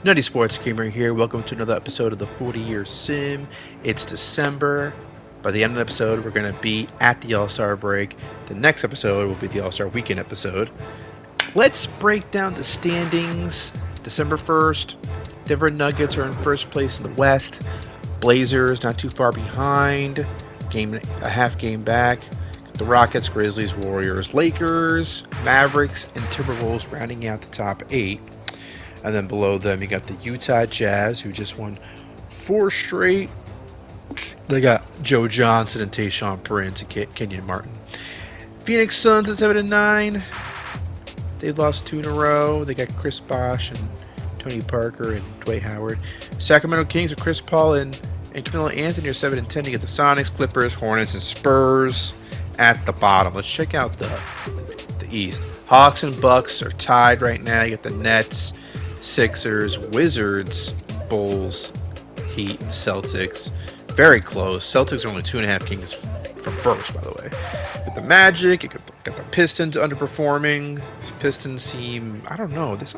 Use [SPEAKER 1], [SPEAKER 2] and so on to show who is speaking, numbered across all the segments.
[SPEAKER 1] Nutty Sports Gamer here. Welcome to another episode of the 40-Year Sim. It's December. By the end of the episode, we're going to be at the All-Star break. The next episode will be the All-Star weekend episode. Let's break down the standings. December 1st, Denver Nuggets are in first place in the West. Blazers not too far behind. A half game back. The Rockets, Grizzlies, Warriors, Lakers, Mavericks, and Timberwolves rounding out the top 8. And then below them, you got the Utah Jazz, who just won 4 straight. They got Joe Johnson and Tayshaun Prince and Kenyon Martin. Phoenix Suns at 7-9. They've lost 2 in a row. They got Chris Bosh and Tony Parker and Dwight Howard. Sacramento Kings with Chris Paul and Carmelo Anthony are 7-10. You get the Sonics, Clippers, Hornets, and Spurs at the bottom. Let's check out the East. Hawks and Bucks are tied right now. You got the Nets, Sixers, Wizards, Bulls, Heat, Celtics. Very close. Celtics are only 2.5 games from first, by the way. With the Magic, you got the Pistons underperforming. The Pistons seem, I don't know, there's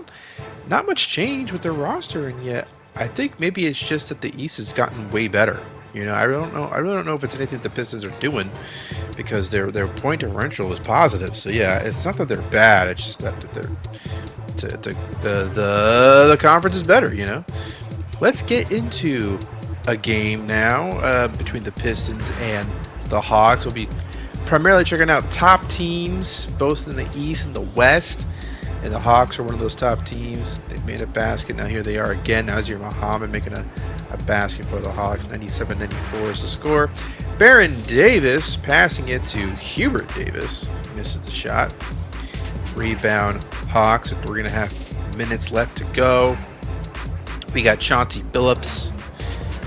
[SPEAKER 1] not much change with their roster, and yet I think maybe it's just that the East has gotten way better. You know, I really don't know if it's anything the Pistons are doing, because their point differential is positive. So yeah, it's not that they're bad. It's just that the conference is better. You know. Let's get into a game now between the Pistons and the Hawks. We'll be primarily checking out top teams, both in the East and the West. And the Hawks are one of those top teams. They've made a basket. Now here they are again. Nazir Muhammad making a basket for the Hawks. 97-94 is the score. Baron Davis passing it to Hubert Davis. Misses the shot. Rebound Hawks with 3.5 minutes left to go. We got Chauncey Billups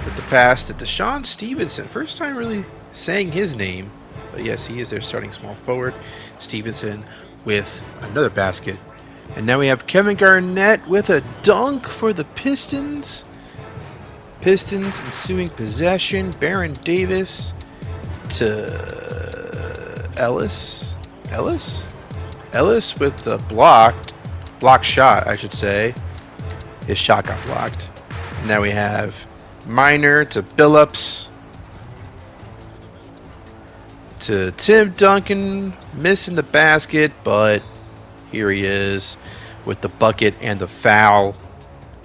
[SPEAKER 1] with the pass to Deshaun Stevenson. First time really saying his name. But yes, he is their starting small forward. Stevenson with another basket. And now we have Kevin Garnett with a dunk for the Pistons. Pistons ensuing possession. Baron Davis to Ellis. Ellis with the blocked shot, I should say. His shot got blocked. And now we have Minor to Billups to Tim Duncan, missing the basket, but here he is with the bucket and the foul.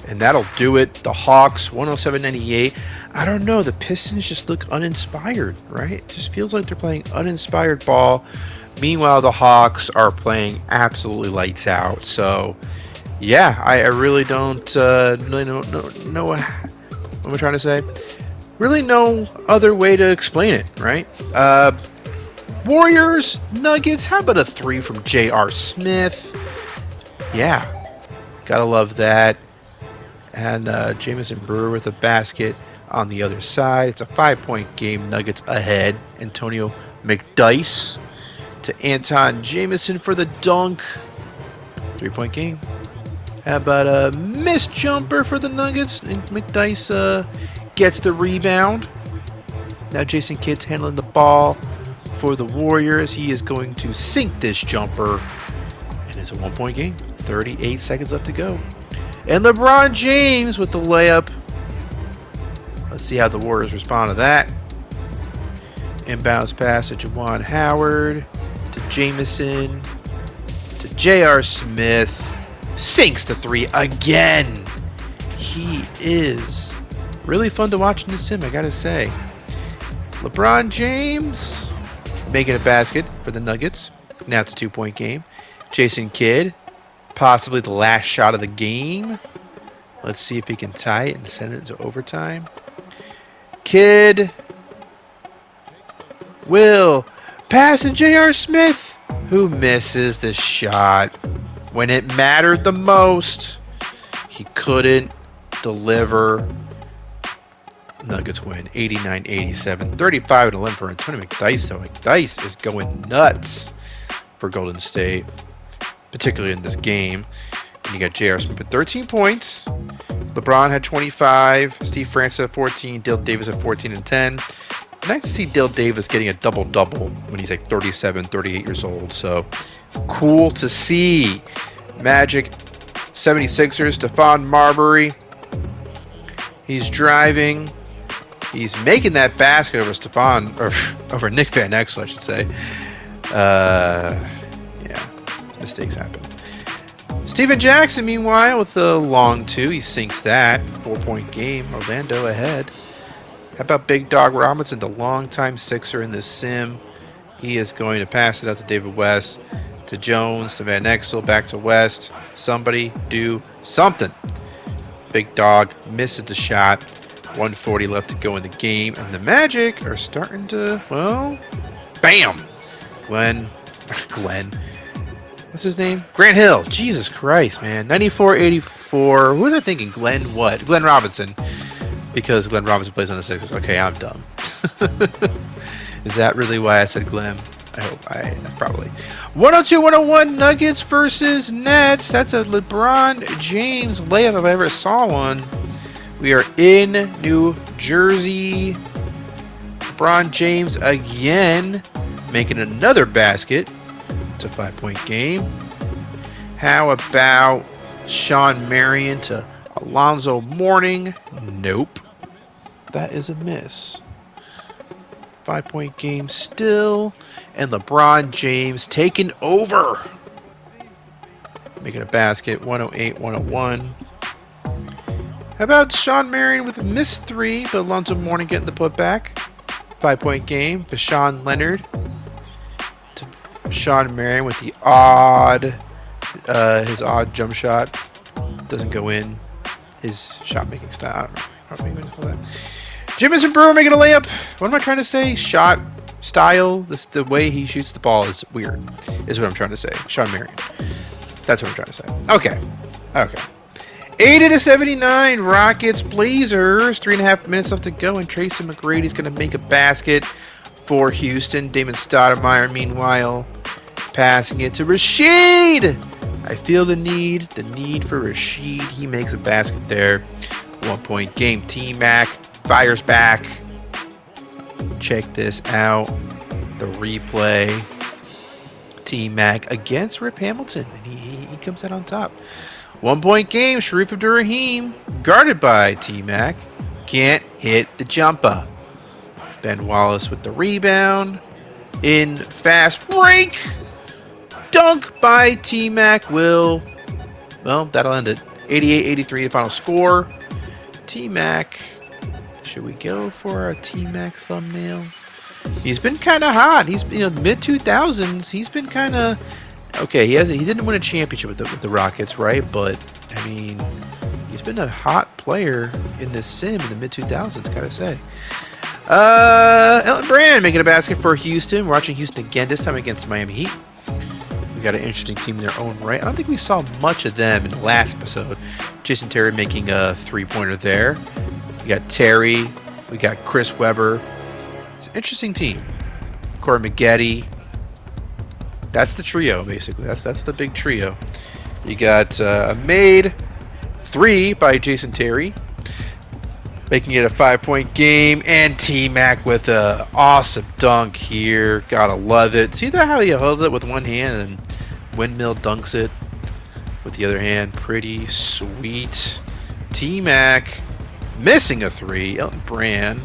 [SPEAKER 1] And that'll do it. The Hawks, 107-98. I don't know. The Pistons just look uninspired, right? It just feels like they're playing uninspired ball. Meanwhile, the Hawks are playing absolutely lights out. So, yeah, I really don't really know what am I trying to say? Really no other way to explain it, right? Warriors, Nuggets, how about a 3 from J.R. Smith? Yeah, gotta love that. And Jamison Brewer with a basket on the other side. It's a 5-point game. Nuggets ahead. Antonio McDyess to Anton Jamison for the dunk. 3-point game. How about a missed jumper for the Nuggets? And McDyess gets the rebound. Now Jason Kidd's handling the ball for the Warriors. He is going to sink this jumper. And it's a 1-point game. 38 seconds left to go. And LeBron James with the layup. Let's see how the Warriors respond to that. Inbounds pass to Juwan Howard. To Jamison. To J.R. Smith. Sinks the 3 again. He is really fun to watch in the sim, I gotta say. LeBron James making a basket for the Nuggets. Now it's a 2-point game. Jason Kidd, possibly the last shot of the game. Let's see if he can tie it and send it into overtime. Kidd will pass to J.R. Smith, who misses the shot. When it mattered the most, he couldn't deliver. Nuggets win 89-87. 35-11 for Antonio McDyess, though. McDyess is going nuts for Golden State, particularly in this game. And you got J.R. Smith with 13 points. LeBron had 25. Steve Francis had 14. Dale Davis had 14 and 10. Nice to see Dale Davis getting a double-double when he's like 37, 38 years old. So cool to see. Magic 76ers, Stephon Marbury. He's driving. He's making that basket over over Nick Van Exel, I should say. Yeah, mistakes happen. Steven Jackson, meanwhile, with the long two. He sinks that. 4-point game. Orlando ahead. How about Big Dog Robinson, the longtime Sixer in this sim? He is going to pass it out to David West, to Jones, to Van Exel, back to West. Somebody do something. Big Dog misses the shot. 140 left to go in the game. And the Magic are starting to, well, bam! Glenn. What's his name? Grant Hill. Jesus Christ, man. 94-84. Who was I thinking? Glenn what? Glenn Robinson. Because Glenn Robinson plays on the Sixers. Okay, I'm dumb. Is that really why I said Glenn? I hope. Probably. 102-101 Nuggets versus Nets. That's a LeBron James layup if I ever saw one. We are in New Jersey. LeBron James again making another basket. It's a 5-point game. How about Sean Marion to Alonzo Mourning? Nope. That is a miss. 5-point game still. And LeBron James taking over. Making a basket. 108-101. How about Sean Marion with a missed three, but Alonzo Mourning getting the putback. 5-point game. Vashawn Leonard to Sean Marion with the his odd jump shot. Doesn't go in. His shot making style. I don't know. What call that. Jamison Brewer making a layup. What am I trying to say? Shot style. The way he shoots the ball is weird. Is what I'm trying to say. Sean Marion. That's what I'm trying to say. Okay. 80-79 Rockets Blazers. 3.5 minutes left to go, and Tracy McGrady's going to make a basket for Houston. Damon Stoudemire, meanwhile, passing it to Rashid. I feel the need for Rashid. He makes a basket there. 1-point game. T-Mac fires back. Check this out. The replay. T-Mac against Rip Hamilton, and he comes out on top. 1-point game. Sharif Abdur-Rahim guarded by T-Mac. Can't hit the jumper. Ben Wallace with the rebound. In fast break. Dunk by T-Mac will, well, that'll end it. 88-83 the final score. T-Mac. Should we go for a T-Mac thumbnail? He's been kind of hot. He's, mid-2000s. He's been kind of okay. He didn't win a championship with the Rockets, right? But I mean, he's been a hot player in this sim in the mid-2000s. Gotta say. Elton Brand making a basket for Houston. We're watching Houston again. This time against Miami Heat. We got an interesting team in their own right. I don't think we saw much of them in the last episode. Jason Terry making a three-pointer there. We got Terry. We got Chris Webber. It's an interesting team. Corey Maggette. That's the trio, basically. That's the big trio. You got a made three by Jason Terry, making it a 5-point game, and T-Mac with a awesome dunk here. Gotta love it. See that how he held it with one hand and windmill dunks it with the other hand? Pretty sweet. T-Mac missing a three. Elton Brand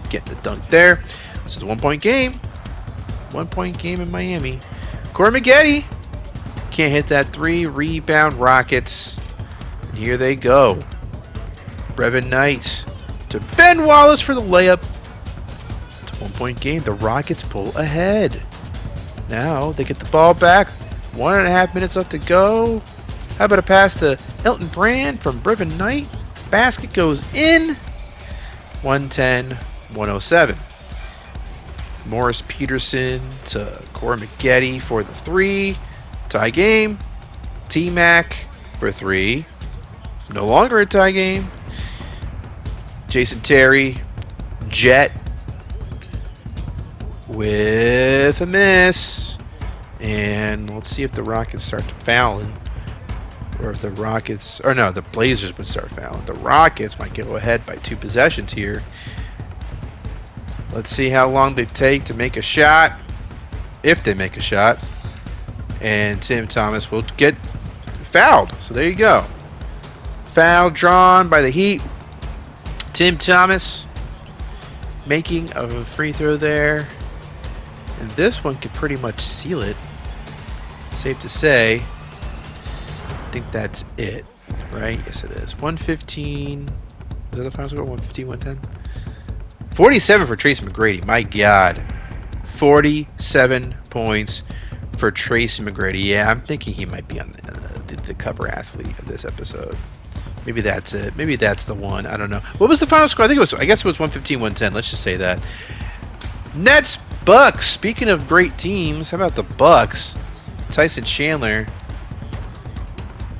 [SPEAKER 1] getting the dunk there. This is a 1-point game. 1-point game in Miami. Corey Maggette can't hit that three. Rebound Rockets. And here they go. Brevin Knight to Ben Wallace for the layup. It's a 1-point game. The Rockets pull ahead. Now they get the ball back. 1.5 minutes left to go. How about a pass to Elton Brand from Brevin Knight? Basket goes in. 110-107. Morris Peterson to Corey Maggette for the three. Tie game. T-Mac for three. No longer a tie game. Jason Terry. Jet with a miss. And let's see if the Rockets start fouling. Or if the Rockets... Or no, the Blazers would start fouling. The Rockets might go ahead by 2 possessions here. Let's see how long they take to make a shot. If they make a shot. And Tim Thomas will get fouled. So there you go. Foul drawn by the Heat. Tim Thomas making a free throw there. And this one could pretty much seal it. Safe to say. I think that's it, right? Yes, it is. 115. Is that the final score? 115, 110? 47 for Tracy McGrady. My God. 47 points for Tracy McGrady. Yeah, I'm thinking he might be on the cover athlete of this episode. Maybe that's it. Maybe that's the one. I don't know. What was the final score? I guess it was 115, 110. Let's just say that. Nets, Bucks. Speaking of great teams, how about the Bucks? Tyson Chandler.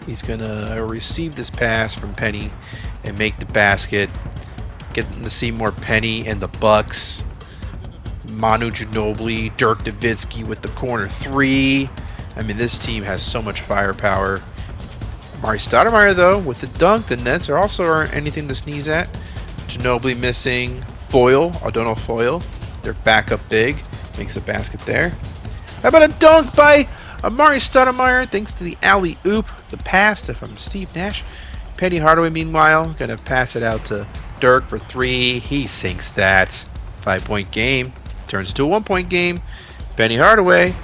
[SPEAKER 1] He's going to receive this pass from Penny and make the basket. Getting to see more Penny and the Bucks. Manu Ginobili, Dirk Nowitzki with the corner three. I mean, this team has so much firepower. Mari Stoudemire, though, with the dunk. The Nets aren't anything to sneeze at. Ginobili missing. O'Donnell Foyle, their backup big, makes a basket there. How about a dunk by Amari Stoudemire, thanks to the alley-oop, the pass from Steve Nash. Penny Hardaway, meanwhile, going to pass it out to Dirk for three. He sinks that. 5-point game. Turns into a 1-point game. Penny Hardaway.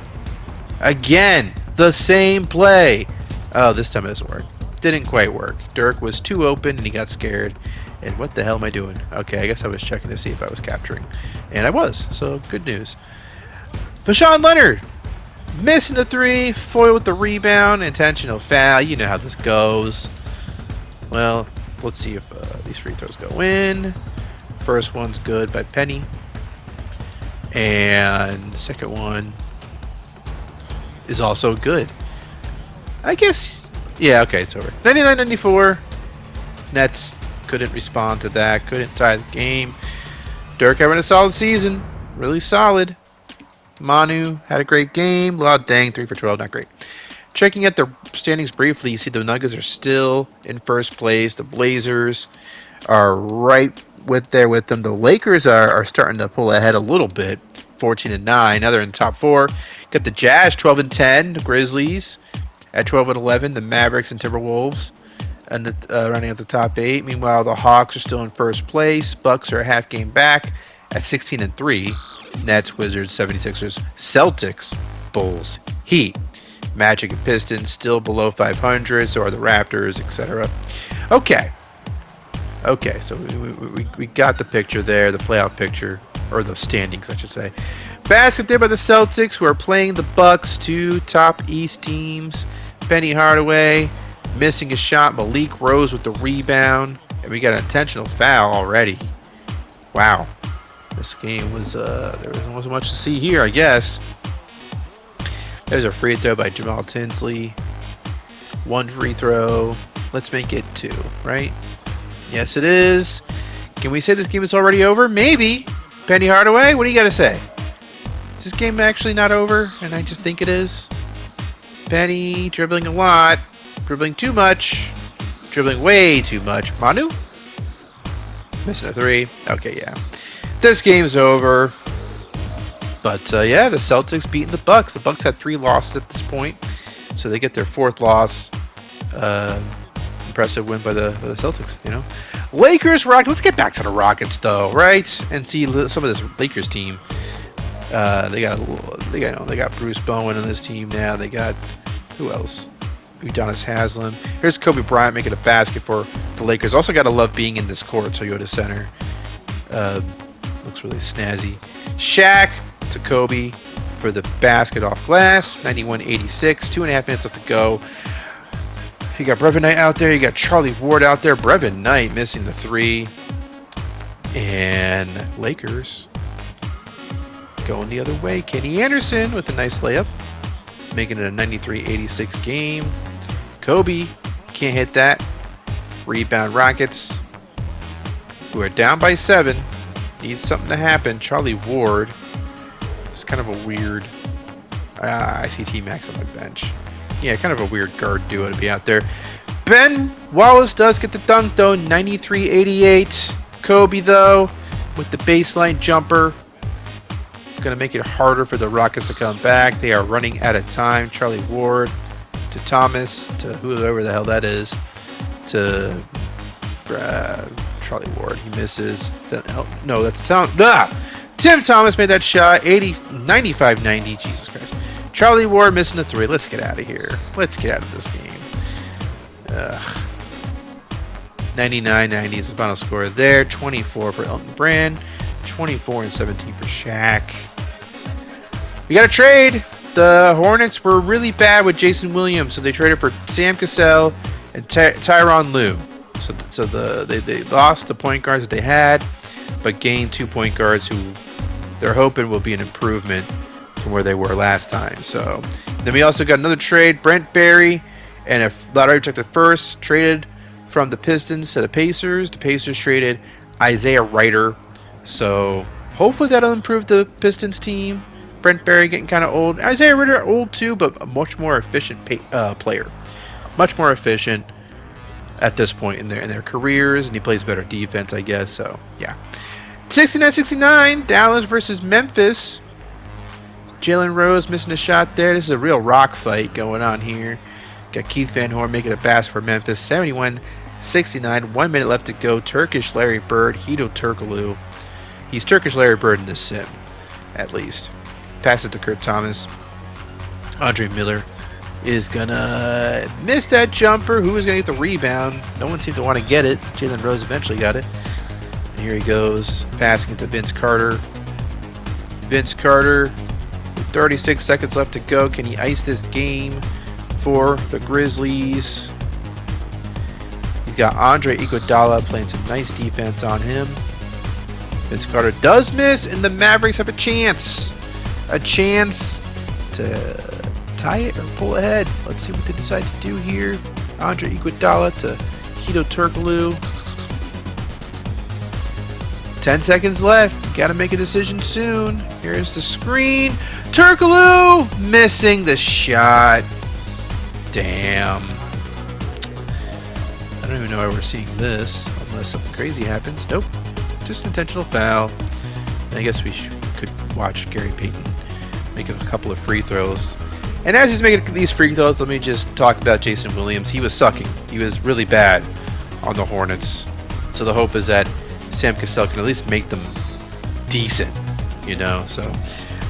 [SPEAKER 1] Again, the same play. Oh, this time it doesn't work. Didn't quite work. Dirk was too open and he got scared. And what the hell am I doing? Okay, I guess I was checking to see if I was capturing. And I was, so good news. Vashawn Leonard. Missing the three. Foyle with the rebound. Intentional foul. You know how this goes. Well, let's see if these free throws go in. First one's good by Penny. And the second one is also good. I guess, yeah, okay, it's over. 99-94. Nets couldn't respond to that. Couldn't tie the game. Dirk having a solid season. Really solid. Manu had a great game. Lao Deng, 3 for 12. Not great. Checking at the standings briefly, you see the Nuggets are still in first place. The Blazers are right with them. The Lakers are starting to pull ahead a little bit. 14-9. Now they're in top 4. Got the Jazz 12-10. The Grizzlies at 12-11. The Mavericks and Timberwolves and running at the top 8. Meanwhile, the Hawks are still in first place. Bucks are a half game back at 16-3. Nets, Wizards, 76ers, Celtics, Bulls, Heat, Magic, and Pistons still below 500. So are the Raptors, etc. Okay, so we got the picture there, the playoff picture, or the standings, I should say. Basket there by the Celtics, who are playing the Bucks, 2 top East teams. Penny Hardaway missing a shot. Malik Rose with the rebound, and we got an intentional foul already. Wow. This game was, there wasn't much to see here, I guess. There's a free throw by Jamal Tinsley. 1 free throw. Let's make it 2, right? Yes, it is. Can we say this game is already over? Maybe. Penny Hardaway, what do you got to say? Is this game actually not over, and I just think it is? Penny dribbling a lot. Dribbling too much. Dribbling way too much. Manu? Missing a 3. Okay, yeah. This game's over. But, yeah, the Celtics beating the Bucks. The Bucks had 3 losses at this point. So they get their 4th loss. Impressive win by the Celtics, you know. Lakers, Rockets. Let's get back to the Rockets, though, right? And see some of this Lakers team. They got Bruce Bowen on this team now. They got, who else? Udonis Haslem. Here's Kobe Bryant making a basket for the Lakers. Also got to love being in this court, Toyota Center. Looks really snazzy. Shaq to Kobe for the basket off glass. 91-86. 2.5 minutes left to go. You got Brevin Knight out there. You got Charlie Ward out there. Brevin Knight missing the 3. And Lakers going the other way. Kenny Anderson with a nice layup. Making it a 93-86 game. Kobe can't hit that. Rebound Rockets, who are down by 7. Needs something to happen. Charlie Ward. It's kind of a weird. I see T-Max on my bench. Yeah, kind of a weird guard duo to be out there. Ben Wallace does get the dunk, though. 93-88. Kobe, though, with the baseline jumper. Going to make it harder for the Rockets to come back. They are running out of time. Charlie Ward to Thomas to whoever the hell that is. to Charlie Ward. He misses. No, that's Tim Thomas made that shot. 95-90. Jesus Christ. Charlie Ward missing a 3. Let's get out of here. Let's get out of this game. 99-90 is the final score there. 24 for Elton Brand. 24 and 17 for Shaq. We got a trade. The Hornets were really bad with Jason Williams, so they traded for Sam Cassell and Tyronn Lue. So they lost the point guards that they had, but gained 2 point guards who they're hoping will be an improvement from where they were last time. So then we also got another trade. Brent Barry and a lottery protected first traded from the Pistons to the Pacers. The Pacers traded Isaiah Ryder. So hopefully that'll improve the Pistons team. Brent Barry getting kind of old. Isaiah Ryder old too, but a much more efficient player. Much more efficient at this point in their careers, and he plays better defense, I guess. So yeah. 69-69, Dallas versus Memphis. Jalen Rose missing a shot there. This is a real rock fight going on here. Got Keith Van Horn making a pass for Memphis. 71-69, 1 minute left to go. Turkish Larry Bird, Hedo Turkoglu. He's Turkish Larry Bird in this sim, at least. Pass it to Kurt Thomas. Andre Miller is gonna miss that jumper. Who is gonna get the rebound? No one seemed to want to get it. Jalen Rose eventually got it. And here he goes, passing it to Vince Carter. Vince Carter, with 36 seconds left to go. Can he ice this game for the Grizzlies? He's got Andre Iguodala playing some nice defense on him. Vince Carter does miss, and the Mavericks have a chance to tie it or pull ahead. Let's see what they decide to do here. Andre Iguodala to Hedo Turkoglu. 10 seconds left. Got to make a decision soon. Here's the screen. Turkoglu missing the shot. Damn. I don't even know why we're seeing this, unless something crazy happens. Nope. Just intentional foul. I guess we could watch Gary Payton make a couple of free throws. And as he's making these free throws, let me just talk about Jason Williams. He was sucking. He was really bad on the Hornets. So the hope is that Sam Cassell can at least make them decent, you know. So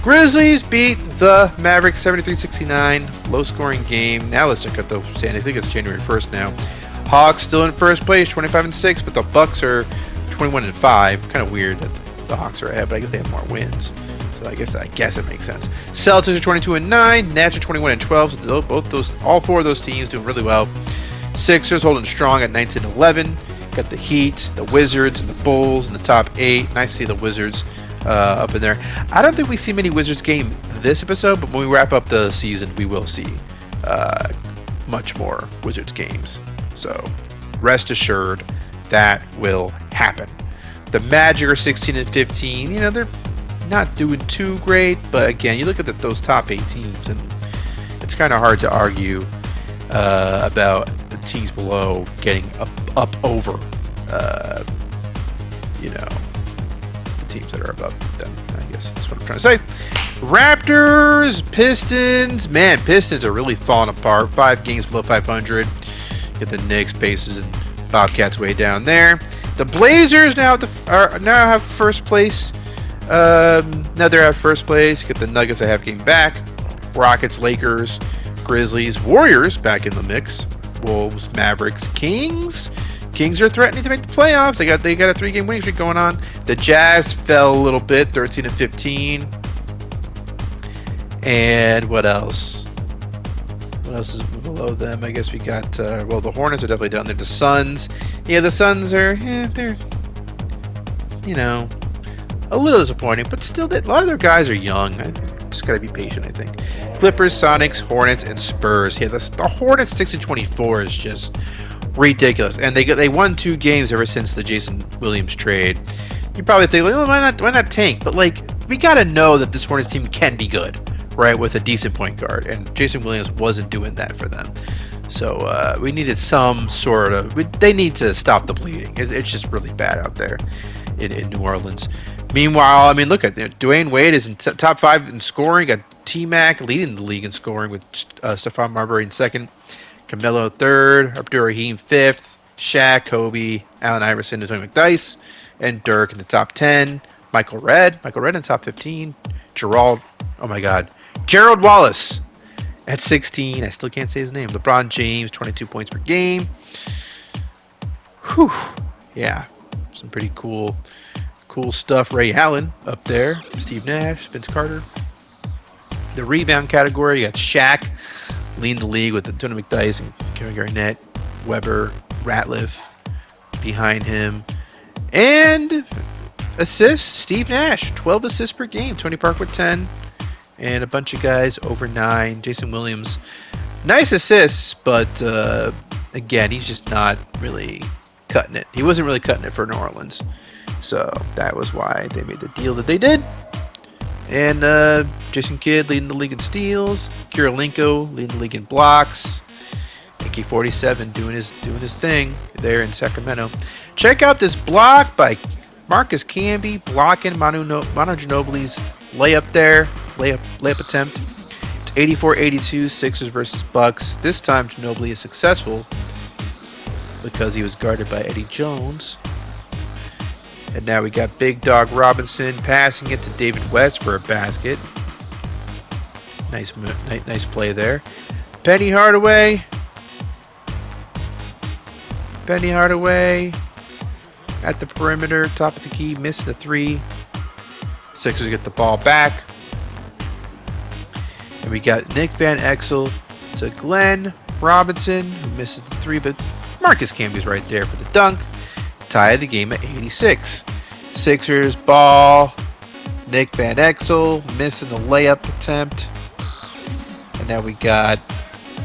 [SPEAKER 1] Grizzlies beat the Mavericks 73-69. Low-scoring game. Now let's check out the standings. I think it's January 1st now. Hawks still in first place, 25-6, but the Bucks are 21-5. Kind of weird that the Hawks are ahead, but I guess they have more wins. So I guess it makes sense. Celtics are 22-9. Nets are 21-12. So all 4 of those teams doing really well. Sixers holding strong at 19-11. Got the Heat, the Wizards, and the Bulls in the top 8. Nice to see the Wizards up in there. I don't think we see many Wizards game this episode, but when we wrap up the season, we will see much more Wizards games. So rest assured that will happen. The Magic are 16-15. You know, they're not doing too great, but again, you look at those top 8 teams, and it's kind of hard to argue about the teams below getting up over, the teams that are above them. I guess that's what I'm trying to say. Raptors, Pistons. Man, Pistons are really falling apart. 5 games below 500. Get the Knicks, Pacers, and Bobcats way down there. The Blazers now have first place. Now they're at first place. Get the Nuggets a half game back. Rockets, Lakers, Grizzlies, Warriors back in the mix. Wolves, Mavericks, Kings. Kings are threatening to make the playoffs. They got a 3-game winning streak going on. The Jazz fell a little bit, 13-15. And what else? What else is below them? I guess we got the Hornets are definitely down there. The Suns. Yeah, the Suns are they're a little disappointing, but still a lot of their guys are young. I just gotta be patient, I think. Clippers, Sonics, Hornets, and Spurs. Yeah, the Hornets 6-24 is just ridiculous, and they won 2 games ever since the Jason Williams trade. You probably think, why not tank? But we gotta know that this Hornets team can be good, right, with a decent point guard, and Jason Williams wasn't doing that for them. So we needed some sort of. They need to stop the bleeding. It's just really bad out there in New Orleans. Meanwhile, I mean, look at Dwayne Wade is in top 5 in scoring. Got T-Mac leading the league in scoring with Stephon Marbury in second, Carmelo third, Abdur Rahim fifth, Shaq, Kobe, Allen Iverson, and Tony McDyess, and Dirk in the top 10. Michael Redd in the top 15. Gerald Wallace at 16. I still can't say his name. LeBron James, 22 points per game. Whew. Yeah, some pretty cool stuff. Ray Allen up there. Steve Nash, Vince Carter. The rebound category, you got Shaq leading the league with Tony McDyess and Kevin Garnett, Weber, Ratliff behind him. And assists, Steve Nash, 12 assists per game. Tony Parker with 10. And a bunch of guys over 9. Jason Williams, nice assists, but again, he's just not really cutting it. He wasn't really cutting it for New Orleans. So that was why they made the deal that they did. And Jason Kidd leading the league in steals. Kirilenko leading the league in blocks. AK-47 doing his thing there in Sacramento. Check out this block by Marcus Camby blocking Manu Ginobili's layup there. Layup attempt. It's 84-82, Sixers versus Bucks. This time Ginobili is successful because he was guarded by Eddie Jones. And now we got Big Dog Robinson passing it to David West for a basket. Nice play there. Penny Hardaway at the perimeter, top of the key, missed the 3. Sixers get the ball back. And we got Nick Van Exel to Glenn Robinson, who misses the 3, but Marcus Camby's right there for the dunk. Tie the game at 86. Sixers ball. Nick Van Exel missing the layup attempt. And now we got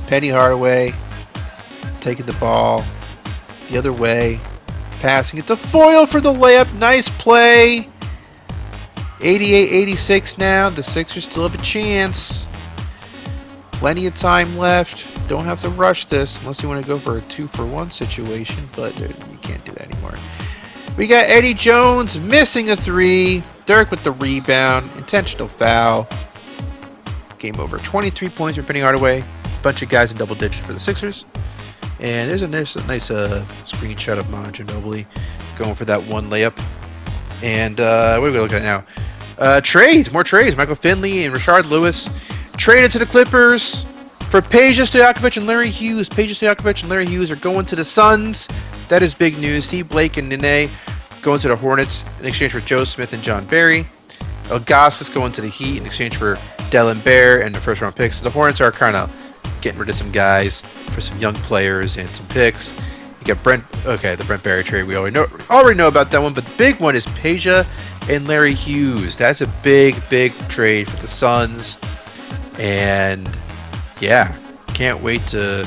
[SPEAKER 1] Penny Hardaway taking the ball the other way, passing it to Foyle for the layup. Nice play. 88-86 now. The Sixers still have a chance. Plenty of time left. Don't have to rush this unless you want to go for a 2-for-1 situation, but you can't do that anymore. We got Eddie Jones missing a 3. Dirk with the rebound. Intentional foul. Game over. 23 points for Penny Hardaway. Bunch of guys in double digits for the Sixers. And there's a nice screenshot of Manu Ginobili going for that one layup. And what are we looking at now? Trades. More trades. Michael Finley and Rashard Lewis traded to the Clippers for Peja Stojakovic and Larry Hughes. Peja Stojakovic and Larry Hughes are going to the Suns. That is big news. Steve Blake and Nene going to the Hornets in exchange for Joe Smith and John Barry. Augustus going to the Heat in exchange for Delon Bear and the first-round picks. So the Hornets are kind of getting rid of some guys for some young players and some picks. You got the Brent Barry trade. We already know about that one, but the big one is Peja and Larry Hughes. That's a big trade for the Suns. And yeah, can't wait to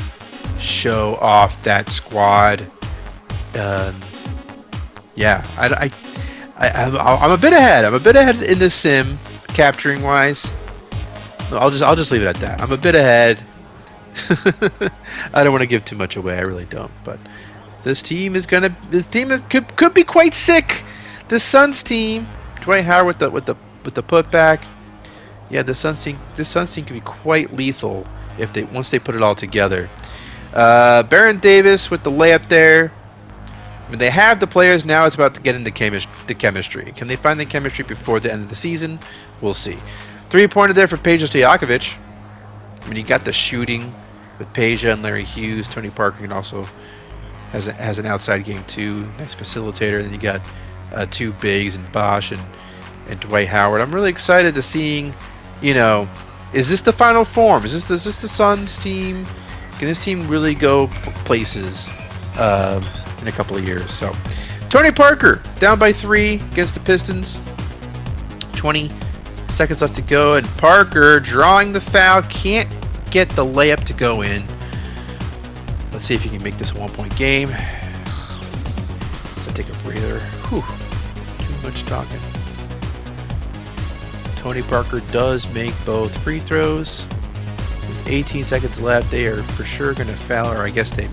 [SPEAKER 1] show off that squad. Yeah, I'm a bit ahead. I'm a bit ahead in the sim capturing wise. I'll just leave it at that. I'm a bit ahead. I don't want to give too much away. I really don't. But this team could be quite sick. The Suns team, Dwight Howard with the putback. Yeah, the Suns team can be quite lethal once they put it all together. Baron Davis with the layup there. I mean, they have the players now. It's about to get into the chemistry. Can they find the chemistry before the end of the season? We'll see. 3-pointer there for Peja Stojakovic. I mean, you got the shooting with Peja and Larry Hughes. Tony Parker can also has an outside game too. Nice facilitator. And then you got 2 bigs and Bosch and Dwight Howard. I'm really excited to seeing, is this the final form? Is this the Suns team? Can this team really go places in a couple of years? So, Tony Parker down by 3 against the Pistons. 20 seconds left to go, and Parker drawing the foul, can't get the layup to go in. Let's see if he can make this a 1-point game. Let's take a breather. Whew. Too much talking. Tony Parker does make both free throws. With 18 seconds left, they are for sure going to foul, or I guess they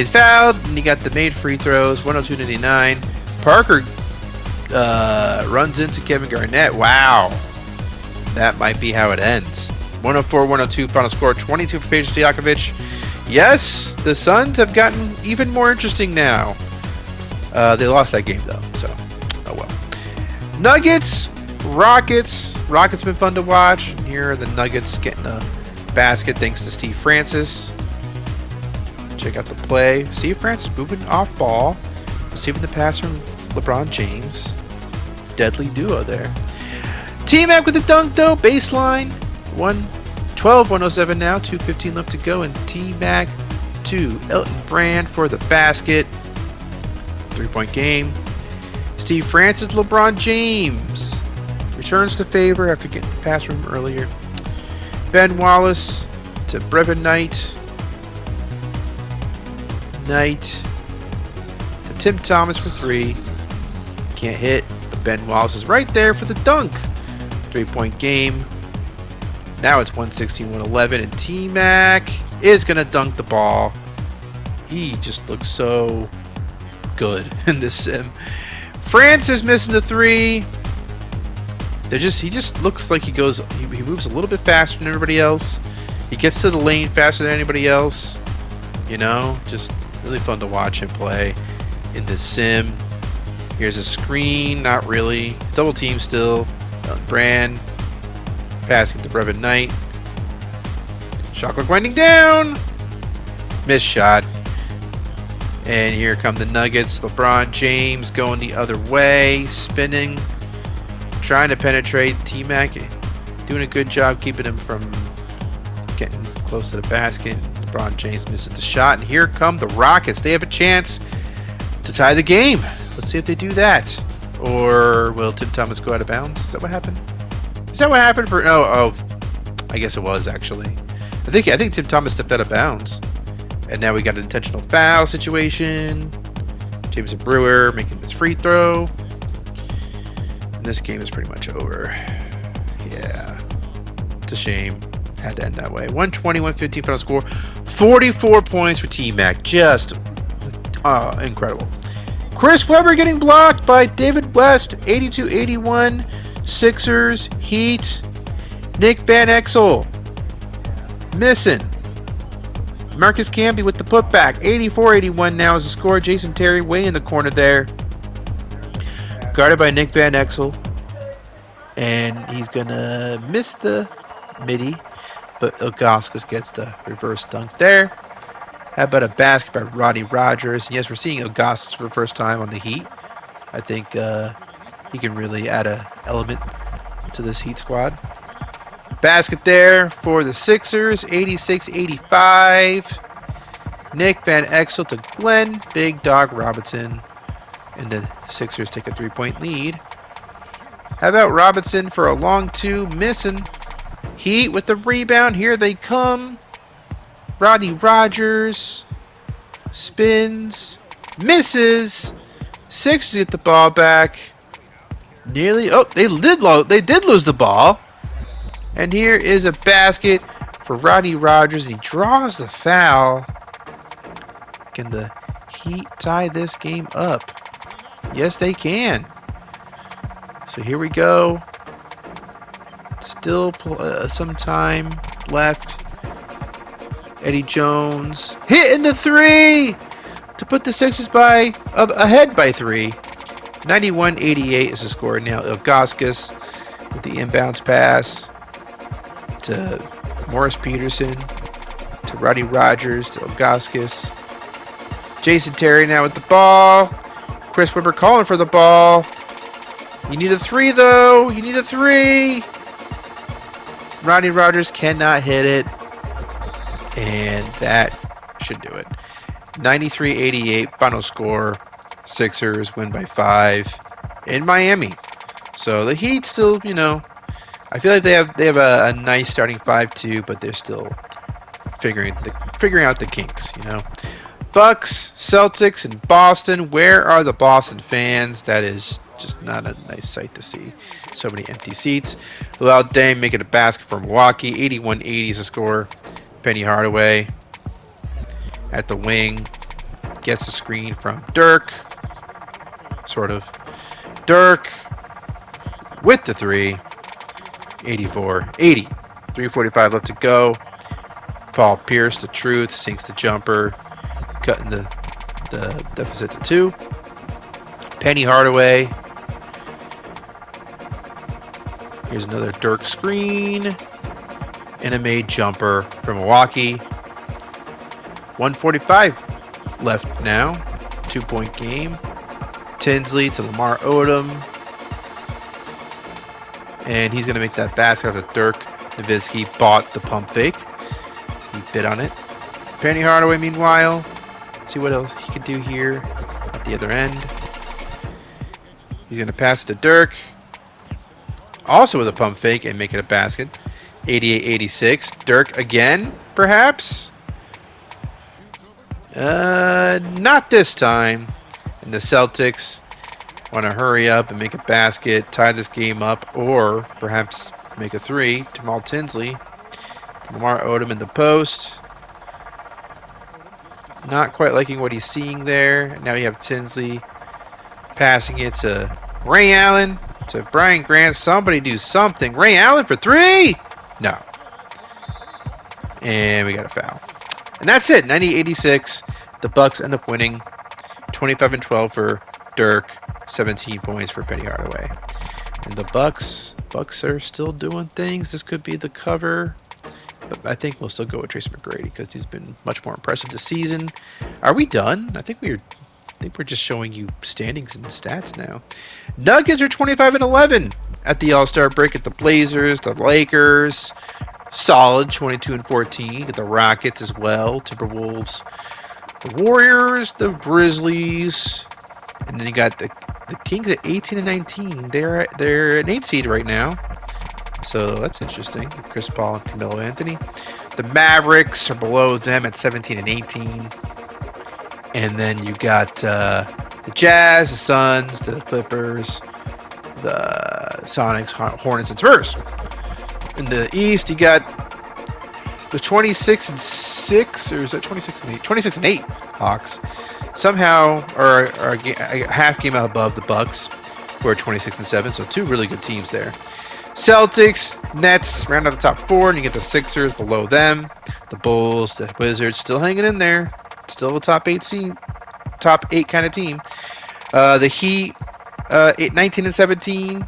[SPEAKER 1] fouled, and he got the made free throws. 102-99. Parker runs into Kevin Garnett. Wow. That might be how it ends. 104-102 final score. 22 for Peja Stojakovic. Yes, the Suns have gotten even more interesting now. They lost that game though, so oh well. Nuggets, Rockets. Rockets been fun to watch. Here are the Nuggets getting a basket thanks to Steve Francis. Check out the play. Steve Francis moving off ball, receiving the pass from LeBron James. Deadly duo there. T-Mac with the dunk though. Baseline. 1:12:107 now. 2:15 left to go. And T-Mac to Elton Brand for the basket. 3-point game. Steve Francis, LeBron James returns to favor after getting the pass from him earlier. Ben Wallace to Brevin Knight. Knight to Tim Thomas for 3. Can't hit, but Ben Wallace is right there for the dunk. 3-point game. Now it's 116-111, and T-Mac is going to dunk the ball. He just looks so good in this sim. France is missing the 3. He just looks like he moves a little bit faster than everybody else. He gets to the lane faster than anybody else. You know, just really fun to watch him play in this sim. Here's a screen, not really. Double team still. Brand passing to Brevin Knight. Shot clock winding down. Missed shot. And here come the Nuggets. LeBron James going the other way, spinning, trying to penetrate. T-Mac doing a good job keeping him from getting close to the basket. LeBron James misses the shot, and here come the Rockets. They have a chance to tie the game. Let's see if they do that. Or will Tim Thomas go out of bounds? Is that what happened? Is that what happened for? Oh, I guess it was actually. I think Tim Thomas stepped out of bounds, and now we got an intentional foul situation. Jameson Brewer making this free throw, and this game is pretty much over. Yeah, it's a shame. Had to end that way. 120-115 final score. 44 points for T-Mac. Just incredible. Chris Webber getting blocked by David West. 82-81. Sixers. Heat. Nick Van Exel missing. Marcus Camby with the putback. 84-81 now is the score. Jason Terry way in the corner there. Guarded by Nick Van Exel. And he's going to miss the midi. But Ilgauskas gets the reverse dunk there. How about a basket by Rodney Rogers? And yes, we're seeing Ilgauskas for the first time on the Heat. I think he can really add an element to this Heat squad. Basket there for the Sixers, 86-85. Nick Van Exel to Glenn Big Dog Robinson. And the Sixers take a 3-point lead. How about Robinson for a long 2, missing. Heat with the rebound. Here they come. Rodney Rogers spins, misses. Sixers get the ball back. Nearly. Oh, they did lose the ball. And here is a basket for Rodney Rogers. And he draws the foul. Can the Heat tie this game up? Yes, they can. So here we go. Still some time left. Eddie Jones hitting the 3 to put the Sixers ahead by 3. 91-88 is the score now. Ilgauskas with the inbounds pass to Morris Peterson to Rodney Rogers to Ilgauskas. Jason Terry now with the ball. Chris Webber calling for the ball. You need a 3 though. You need a 3. Rodney Rogers cannot hit it. And that should do it. 93-88 final score. Sixers win by 5 in Miami. So the Heat still, I feel like they have a nice starting 5-2, but they're still figuring out the kinks, Bucks, Celtics, and Boston. Where are the Boston fans? That is just not a nice sight to see. So many empty seats. Luol Deng making a basket for Milwaukee. 81-80 is the score. Penny Hardaway at the wing. Gets the screen from Dirk. Sort of. Dirk with the 3. 84-80. 3:45 left to go. Paul Pierce, the truth, sinks the jumper, cutting the deficit to 2. Penny Hardaway. Here's another Dirk screen. And a made jumper from Milwaukee. 1:45 left now. 2-point game. Tinsley to Lamar Odom. And he's going to make that basket after Dirk Nowitzki bought the pump fake. He bid on it. Penny Hardaway, meanwhile. Let's see what else he can do here at the other end. He's going to pass it to Dirk. Also with a pump fake and make it a basket. 88-86. Dirk again, perhaps? Not this time. And the Celtics want to hurry up and make a basket, tie this game up, or perhaps make a 3. Jamal Tinsley. Lamar Odom in the post. Not quite liking what he's seeing there. Now you have Tinsley passing it to Ray Allen, to Brian Grant. Somebody do something. Ray Allen for 3! No. And we got a foul. And that's it. 90-86. The Bucks end up winning. 25-12 for Dirk. 17 points for Penny Hardaway. And the Bucks are still doing things. This could be the cover. But I think we'll still go with Tracy McGrady because he's been much more impressive this season. Are we done? I think we're just showing you standings and stats now. Nuggets are 25-11 at the All-Star break at the Blazers, the Lakers. Solid 22-14 at the Rockets as well. Timberwolves, the Warriors, the Grizzlies, and then you got the Kings at 18-19. They're an 8 seed right now. So that's interesting. Chris Paul and Carmelo Anthony. The Mavericks are below them at 17-18. And then you got the Jazz, the Suns, the Clippers, the Sonics, Hornets, and Spurs. In the East, you got the 26-6, or is that 26-8? 26-8 Hawks. Somehow are a half game out above the Bucks, who are 26-7. So 2 really good teams there. Celtics, Nets, round out the top 4, and you get the Sixers below them. The Bulls, the Wizards, still hanging in there. Still a top 8 kind of team. The Heat, 19-17.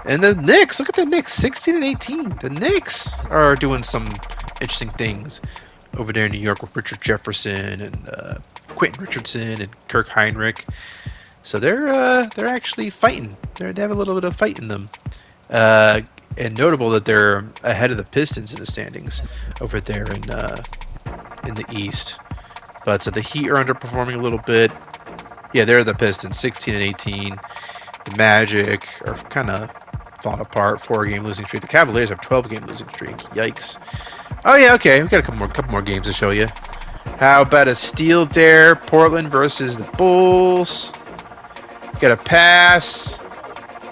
[SPEAKER 1] And the Knicks, look at the Knicks, 16-18. The Knicks are doing some interesting things over there in New York with Richard Jefferson and Quentin Richardson and Kirk Heinrich. So they're actually fighting. They have a little bit of fight in them. And notable that they're ahead of the Pistons in the standings over there in the East. But so the Heat are underperforming a little bit. Yeah, they're the Pistons, 16-18. The Magic are kind of falling apart, 4-game losing streak. The Cavaliers have 12-game losing streak. Yikes. Oh yeah, okay, we got a couple more games to show you. How about a steal there? Portland versus the Bulls. We got a pass.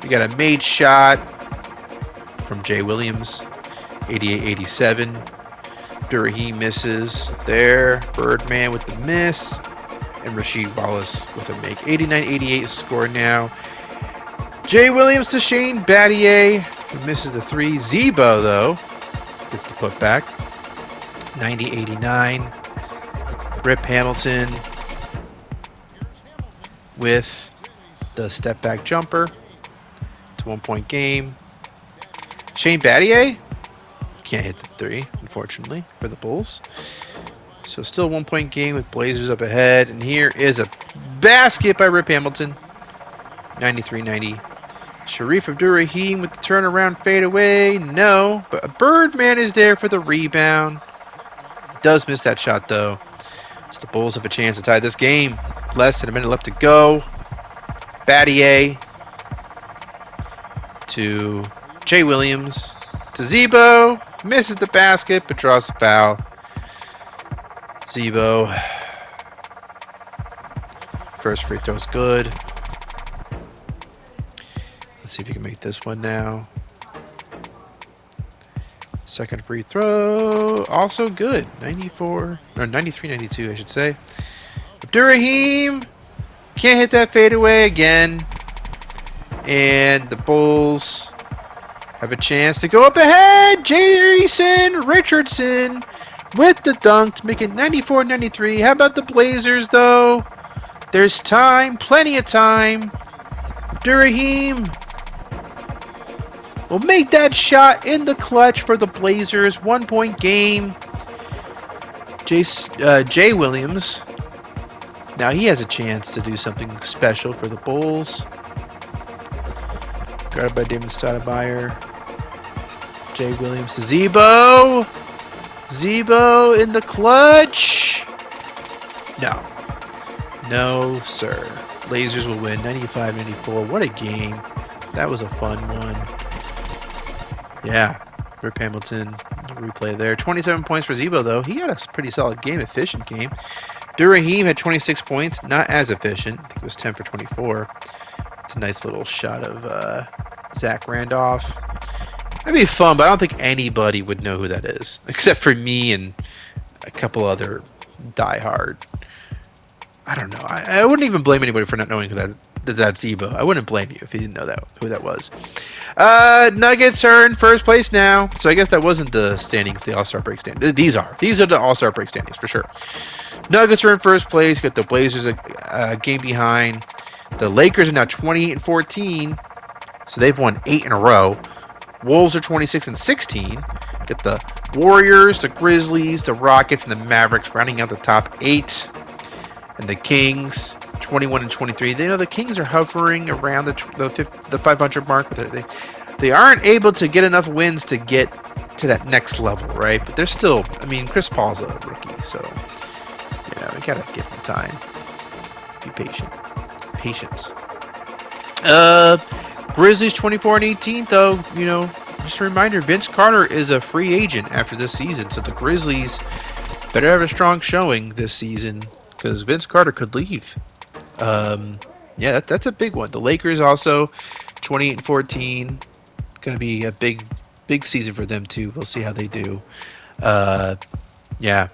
[SPEAKER 1] We got a made shot from Jay Williams, 88-87. Durahim misses there. Birdman with the miss. And Rasheed Wallace with a make. 89-88 score now. Jay Williams to Shane Battier, who misses the 3. Zebo, though, gets the putback. 90-89. Rip Hamilton with the step back jumper. It's a 1-point game. Shane Battier can't hit the 3, unfortunately, for the Bulls. So still 1-point game with Blazers up ahead. And here is a basket by Rip Hamilton. 93-90. Sharif Abdur-Rahim with the turnaround fadeaway. No, but Birdman is there for the rebound. Does miss that shot, though. So the Bulls have a chance to tie this game. Less than a minute left to go. Battier to Jay Williams to Zebo. Misses the basket, but draws the foul. Zebo. First free throw's good. Let's see if you can make this one now. Second free throw, also good. 93-92, I should say. Abdur-Rahim can't hit that fadeaway again. And the Bulls have a chance to go up ahead. Jason Richardson with the dunk to make it 94-93. How about the Blazers, though? There's time, plenty of time. Abdur-Rahim will make that shot in the clutch for the Blazers. 1 point game. Jay Williams. Now he has a chance to do something special for the Bulls. Guarded by Damon Stoudemire. Jay Williams to Zebo. Zebo in the clutch. No. No, sir. Blazers will win 95-94. What a game. That was a fun one. Yeah. Rick Hamilton. Replay there. 27 points for Zebo, though. He had a pretty solid game. Efficient game. Abdur-Rahim had 26 points. Not as efficient. I think it was 10 for 24. It's a nice little shot of Zach Randolph. That'd be fun, but I don't think anybody would know who that is. Except for me and a couple other diehard. I don't know. I wouldn't even blame anybody for not knowing that's Zebo. I wouldn't blame you if you didn't know who that was. Nuggets are in first place now. So I guess that wasn't the standings, the All-Star break standings. These are the All-Star break standings for sure. Nuggets are in first place. Got the Blazers a game behind. The Lakers are now 28-14. So they've won 8 in a row. Wolves are 26-16. Get the Warriors, the Grizzlies, the Rockets, and the Mavericks rounding out the top 8. And the Kings, 21-23. They know the Kings are hovering around the 500 mark. They aren't able to get enough wins to get to that next level, right? But they're still. I mean, Chris Paul's a rookie, so yeah, we gotta give him time. Be patient. Patience. Grizzlies 24-18, though. You know, just a reminder: Vince Carter is a free agent after this season, so the Grizzlies better have a strong showing this season. Because Vince Carter could leave. Yeah, that's a big one. The Lakers also 28-14. Going to be a big season for them too. We'll see how they do. Yeah,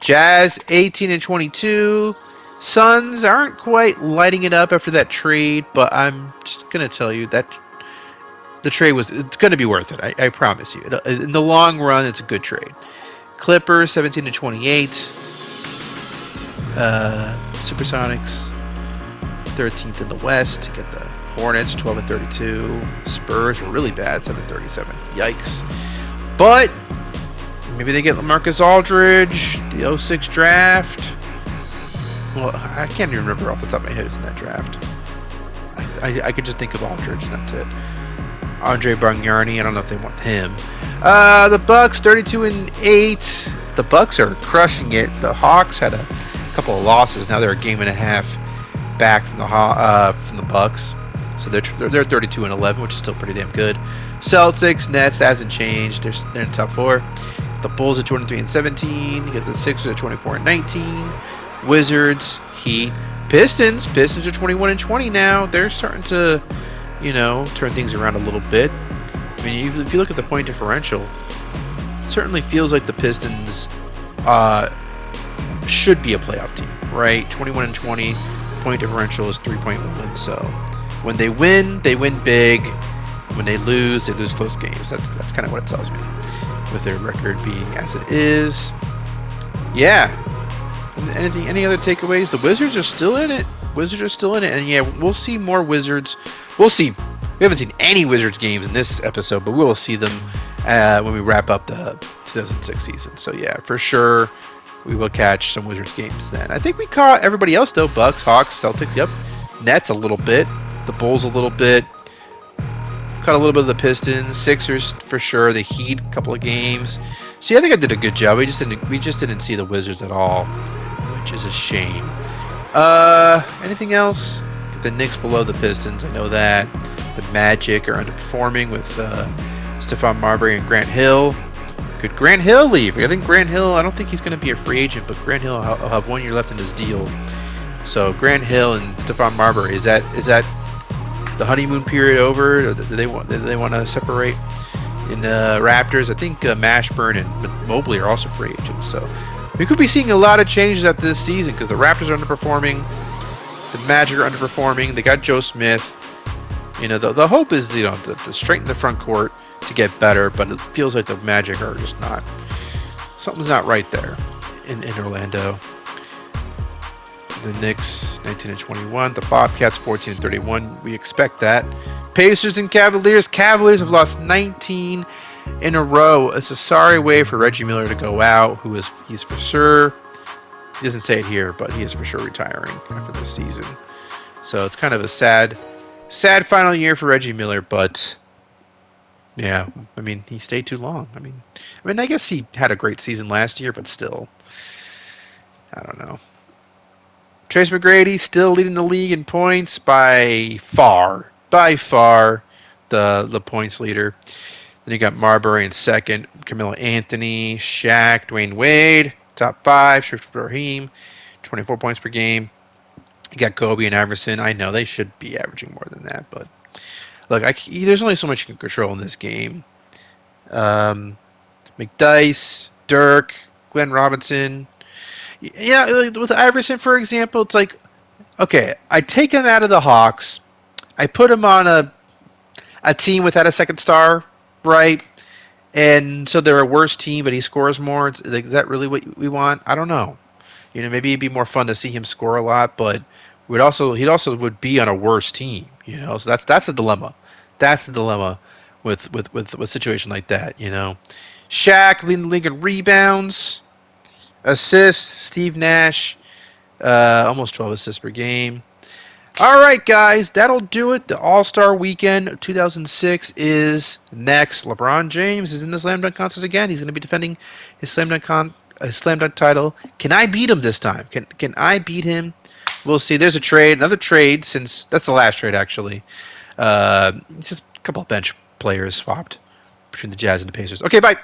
[SPEAKER 1] Jazz 18-22. Suns aren't quite lighting it up after that trade, but I'm just going to tell you that the trade it's going to be worth it. I promise you. In the long run, it's a good trade. Clippers 17-28. Supersonics 13th in the West. Get the Hornets 12-32. Spurs were really bad, 7-37. Yikes. But maybe they get LaMarcus Aldridge, the 06 draft. Well, I can't even remember off the top of my head who's in that draft. I could just think of Aldridge, and that's it. Andre Bargnani, I don't know if they want him. The Bucks 32-8. The Bucks are crushing it. The Hawks had a couple of losses. Now they're a game and a half back from the Bucks, so they're 32-11, which is still pretty damn good. Celtics, Nets, that hasn't changed. They're in the top 4. The Bulls at 23-17. You get the Sixers at 24-19. Wizards, Heat, Pistons are 21-20 now. They're starting to, turn things around a little bit. I mean, if you look at the point differential, it certainly feels like the Pistons should be a playoff team, right? 21-20, point differential is 3.1. So when they win big. When they lose close games. That's kind of what it tells me, with their record being as it is. Yeah. Any other takeaways? The Wizards are still in it. And yeah, we'll see more Wizards. We'll see. We haven't seen any Wizards games in this episode, but we will see them when we wrap up the 2006 season. So yeah, for sure. We will catch some Wizards games then. I think we caught everybody else, though. Bucks, Hawks, Celtics, yep. Nets a little bit. The Bulls a little bit. Caught a little bit of the Pistons. Sixers for sure. The Heat, a couple of games. See, I think I did a good job. We just didn't see the Wizards at all, which is a shame. Anything else? The Knicks below the Pistons. I know that. The Magic are underperforming with Stephon Marbury and Grant Hill. Could Grant Hill leave? I think Grant Hill, I don't think he's going to be a free agent, but Grant Hill will have 1 year left in his deal. So Grant Hill and Stephon Marbury, is that the honeymoon period over? Or do they want to separate in the Raptors? I think Mashburn and Mobley are also free agents. So we could be seeing a lot of changes after this season because the Raptors are underperforming. The Magic are underperforming. They got Joe Smith. The hope is to straighten the front court to get better, but it feels like the Magic are just not something's not right there in Orlando. The Knicks 19 and 21. The Bobcats 14 and 31. We expect that. Pacers and Cavaliers. Cavaliers have lost 19 in a row. It's a sorry way for Reggie Miller to go out. He's for sure. He doesn't say it here, but he is for sure retiring after this season. So it's kind of a sad final year for Reggie Miller. But yeah, I mean, he stayed too long. I mean, I guess he had a great season last year, but still, I don't know. Trace McGrady still leading the league in points by far the points leader. Then you got Marbury in second, Carmelo Anthony, Shaq, Dwayne Wade, top 5, Sharif Ibrahim, 24 points per game. You got Kobe and Iverson. I know they should be averaging more than that, but look, there's only so much you can control in this game. McDyess, Dirk, Glenn Robinson. Yeah, with Iverson, for example, it's like, okay, I take him out of the Hawks. I put him on a team without a second star, right? And so they're a worse team, but he scores more. Is that really what we want? I don't know. Maybe it'd be more fun to see him score a lot, but he'd also would be on a worse team. So that's a dilemma. That's the dilemma with a situation like that. Shaq leading the league in rebounds. Assists, Steve Nash, almost 12 assists per game. All right, guys, that'll do it. The All-Star Weekend 2006 is next. LeBron James is in the slam dunk contest again. He's going to be defending his slam dunk title. Can I beat him this time? Can I beat him? We'll see. There's another trade, since that's the last trade actually. Just a couple of bench players swapped between the Jazz and the Pacers. Okay, bye.